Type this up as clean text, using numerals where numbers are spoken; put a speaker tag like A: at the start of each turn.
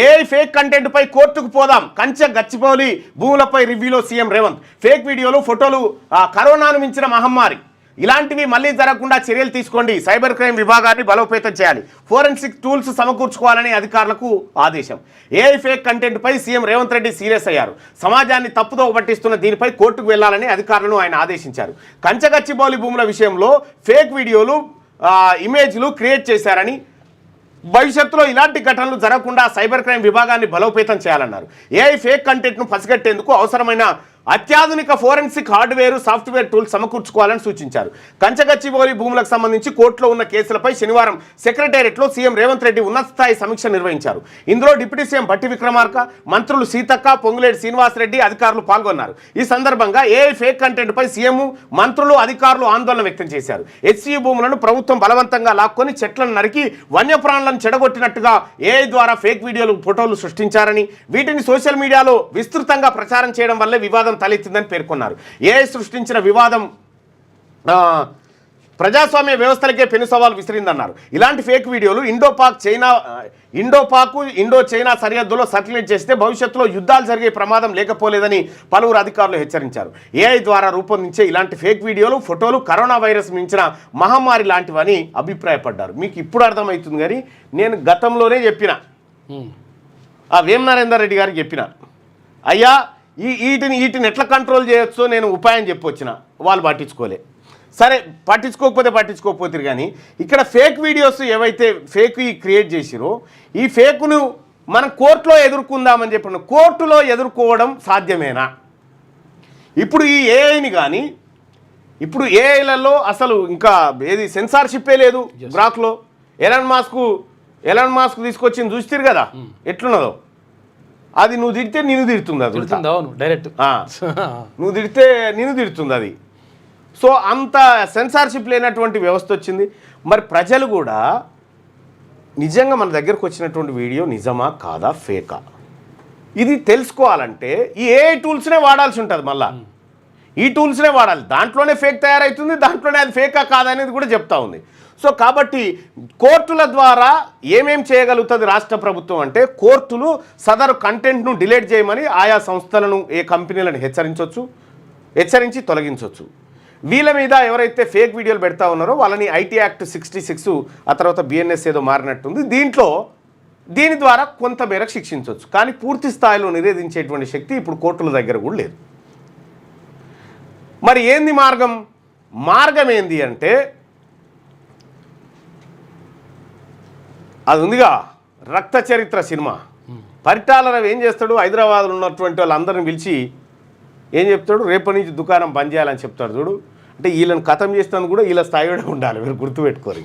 A: AI fake content పై కోర్టుకు పోదాం, కంచె గచ్చిబౌలి భూములపై రివ్యూలో సీఎం రేవంత్. ఫేక్ వీడియోలు ఫోటోలు కరోనాను మించిన మహమ్మారి, ఇలాంటివి మళ్ళీ జరగకుండా చర్యలు తీసుకోండి, సైబర్ క్రైమ్ విభాగాన్ని బలోపేతం చేయాలి, ఫోరెన్సిక్ టూల్స్ సమకూర్చుకోవాలని అధికారులకు ఆదేశం. ఏఐ ఫేక్ కంటెంట్ పై సీఎం రేవంత్ రెడ్డి సీరియస్ అయ్యారు. సమాజాన్ని తప్పుదో పట్టిస్తున్న దీనిపై కోర్టుకు వెళ్లాలని అధికారులను ఆయన ఆదేశించారు. కంచగచ్చిబౌలి భూముల విషయంలో ఫేక్ వీడియోలు ఇమేజ్లు క్రియేట్ చేశారని, భవిష్యత్తులో ఇలాంటి ఘటనలు జరగకుండా సైబర్ క్రైమ్ విభాగాన్ని బలోపేతం చేయాలన్నారు. ఏఐ ఫేక్ కంటెంట్ను పసిగట్టేందుకు అవసరమైన అత్యాధునిక ఫోరెన్సిక్ హార్డ్వేర్ సాఫ్ట్వేర్ టూల్స్ సమకూర్చుకోవాలని సూచించారు. కంచగచ్చిబౌలి భూములకు సంబంధించి కోర్టులో ఉన్న కేసులపై శనివారం సెక్రటేరియట్లో సీఎం రేవంత్ రెడ్డి ఉన్నత స్థాయి సమీక్ష నిర్వహించారు. ఇందులో డిప్యూటీ సీఎం భట్టి విక్రమార్క, మంత్రులు సీతక్క, పొంగులేటి శ్రీనివాసరెడ్డి అధికారులు పాల్గొన్నారు. ఈ సందర్భంగా ఏఐ ఫేక్ కంటెంట్ పై సీఎం, మంత్రులు, అధికారులు ఆందోళన వ్యక్తం చేశారు. హెచ్సియు భూములను ప్రభుత్వం బలవంతంగా లాక్కొని చెట్లను నరికి వన్యప్రాణులను చెడగొట్టినట్టుగా ఏఐ ద్వారా ఫేక్ వీడియోలు, ఫోటోలు సృష్టించారని, వీటిని సోషల్ మీడియాలో విస్తృతంగా ప్రచారం చేయడం వల్లే వివాదం తలెత్తిందని పేర్కొన్నారు. ఏఐ సృష్టించిన వివాదం ప్రజాస్వామ్య వ్యవస్థలకే పెను సవాల్ విసిరిందన్నారు. ఇలాంటి ఫేక్ వీడియోలు ఇండో చైనా సరిహద్దులో సర్క్యులేట్ చేస్తే భవిష్యత్తులో యుద్ధాలు జరిగే ప్రమాదం లేకపోలేదని పలువురు అధికారులు హెచ్చరించారు. ఏఐ ద్వారా రూపొందించే ఇలాంటి ఫేక్ వీడియోలు, ఫోటోలు కరోనా వైరస్ మించిన మహమ్మారి లాంటివని అభిప్రాయపడ్డారు. మీకు ఇప్పుడు అర్థమవుతుంది కానీ నేను గతంలోనే చెప్పిన, వేం నరేందర్ రెడ్డి గారికి చెప్పిన, అయ్యా వీటిని ఎట్లా కంట్రోల్ చేయొచ్చో నేను ఉపాయం చెప్పొచ్చిన, వాళ్ళు పట్టించుకోలే. సరే పట్టించుకోకపోతే కానీ ఇక్కడ ఫేక్ వీడియోస్ ఏవైతే ఫేక్ క్రియేట్ చేసిరో ఈ ఫేక్ను మనం కోర్టులో ఎదుర్కొందామని చెప్పిన, కోర్టులో ఎదుర్కోవడం సాధ్యమేనా? ఇప్పుడు ఈ ఏఐని కానీ, ఇప్పుడు ఏఐలలో అసలు ఇంకా ఏది సెన్సార్షిప్పే లేదు. గ్రాక్లో ఎలాన్ మాస్క్ తీసుకొచ్చింది చూస్తారు కదా ఎట్లున్నదో. అది నువ్వు తిడితే నిన్ను తిడుతుంది, అది
B: డైరెక్ట్
A: నువ్వు తిడితే నిన్ను తిడుతుంది అది. సో అంత సెన్సార్షిప్ లేనటువంటి వ్యవస్థ వచ్చింది. మరి ప్రజలు కూడా నిజంగా మన దగ్గరకు వచ్చినటువంటి వీడియో నిజమా కాదా, ఫేకా, ఇది తెలుసుకోవాలంటే ఈ ఏఐ టూల్స్నే వాడాల్సి ఉంటుంది. మళ్ళీ ఈ టూల్స్నే వాడాలి. దాంట్లోనే ఫేక్ తయారవుతుంది, దాంట్లోనే అది ఫేకా కాదనేది కూడా చెప్తా ఉంది. సో కాబట్టి కోర్టుల ద్వారా ఏమేం చేయగలుగుతుంది రాష్ట్ర ప్రభుత్వం అంటే, కోర్టులు సదరు కంటెంట్ను డిలీట్ చేయమని ఆయా సంస్థలను, ఏ కంపెనీలను హెచ్చరించి తొలగించవచ్చు. వీళ్ళ మీద ఎవరైతే ఫేక్ వీడియోలు పెడతా ఉన్నారో వాళ్ళని ఐటీ యాక్ట్ 66, ఆ తర్వాత బిఎన్ఎస్ ఏదో మారినట్టుంది, దీని ద్వారా కొంతమేరకు శిక్షించవచ్చు. కానీ పూర్తి స్థాయిలో నిరోధించేటువంటి శక్తి ఇప్పుడు కోర్టుల దగ్గర కూడా లేదు. మరి ఏంది మార్గం ఏంది అంటే, అది ఉందిగా రక్త చరిత్ర సినిమా. పరిటాల ఏం చేస్తాడు, హైదరాబాద్లో ఉన్నటువంటి వాళ్ళందరిని పిలిచి ఏం చెప్తాడు, రేపటి నుంచి దుకాణం బంద్ చేయాలని చెప్తాడు చూడు. అంటే వీళ్ళని ఖతం చేస్తాను కూడా వీళ్ళ స్థాయిలో ఉండాలి, మీరు గుర్తుపెట్టుకోరు.